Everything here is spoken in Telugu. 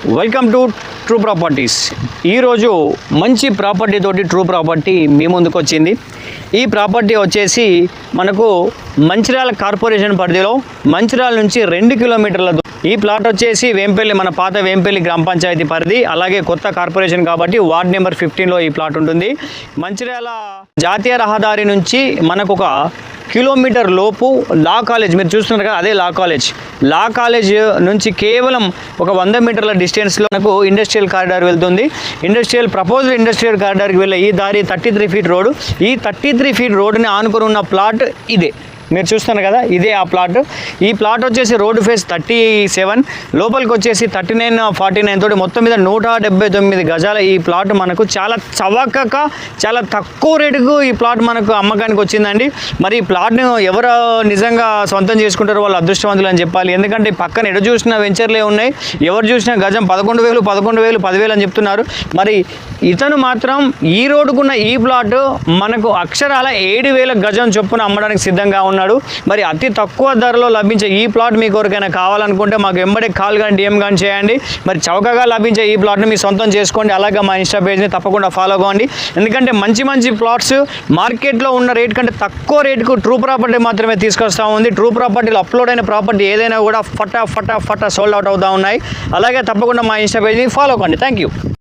Welcome to true properties. ఈరోజు మంచి ప్రాపర్టీ తోటి ట్రూ ప్రాపర్టీ మీ ముందుకు వచ్చింది. ఈ ప్రాపర్టీ వచ్చేసి మనకు మంచిర్యాల కార్పొరేషన్ పరిధిలో మంచిర్యాల నుంచి 2 కిలోమీటర్ల ఈ ప్లాట్ వచ్చేసి వేంపల్లి, మన పాత వేంపల్లి గ్రామ పంచాయతీ పరిధి, అలాగే కొత్త కార్పొరేషన్ కాబట్టి వార్డ్ నెంబర్ 15లో ఈ ప్లాట్ ఉంటుంది. మంచిర్యాల జాతీయ రహదారి నుంచి మనకు ఒక కిలోమీటర్ లోపు లా కాలేజ్, మీరు చూస్తున్నారు కదా, అదే లా కాలేజ్ నుంచి కేవలం ఒక 100 మీటర్ల డిస్టెన్స్లో మనకు ఇండస్ట్రియల్ కారిడార్ వెళ్తుంది. ప్రపోజ్డ్ ఇండస్ట్రియల్ కారిడార్కి వెళ్ళే ఈ దారి 33 ఫీట్ రోడ్డు. ఈ 33 ఫీట్ రోడ్డుని ఆనుకుని ఉన్న ప్లాట్ ఇదే, మీరు చూస్తున్నారు కదా, ఇదే ఆ ప్లాట్. ఈ ప్లాట్ వచ్చేసి రోడ్డు ఫేస్ 37, లోపలికి వచ్చేసి 39-49 తోటి మొత్తం మీద 179 గజాల ఈ ప్లాట్ మనకు చాలా చవకగా, చాలా తక్కువ రేటుకు ఈ ప్లాట్ మనకు అమ్మకానికి వచ్చిందండి. మరి ఈ ప్లాట్ను ఎవరు నిజంగా సొంతం చేసుకుంటారో వాళ్ళు అదృష్టవంతులు అని చెప్పాలి. ఎందుకంటే పక్కన ఎటు చూసినా వెంచర్లే ఉన్నాయి. ఎవరు చూసినా గజం 11,000, 10,000 అని చెప్తున్నారు. మరి ఇతను మాత్రం ఈ రోడ్డుకున్న ఈ ప్లాట్ మనకు అక్షరాల 7,000 గజం చొప్పున అమ్మడానికి సిద్ధంగా ఉన్నాడు. మరి అతి తక్కువ ధరలో లభించే ఈ ప్లాట్ మీకు ఎవరికైనా కావాలనుకుంటే మాకు వెంబడే కాల్ కానీ DM కానీ చేయండి. మరి చౌకగా లభించే ఈ ప్లాట్ని మీ సొంతం చేసుకోండి. అలాగే మా ఇన్స్టా పేజ్ని తప్పకుండా ఫాలో కావండి. ఎందుకంటే మంచి ప్లాట్స్ మార్కెట్లో ఉన్న రేట్ కంటే తక్కువ రేటుకు ట్రూ ప్రాపర్టీ మాత్రమే తీసుకొస్తూ ఉంది. ట్రూ ప్రాపర్టీలో అప్లోడ్ అయిన ప్రాపర్టీ ఏదైనా కూడా ఫటా సోల్డ్ అవుట్ అవుతూ ఉన్నాయి. అలాగే తప్పకుండా మా ఇన్స్టా పేజ్ని ఫాలో కండి. Thank you.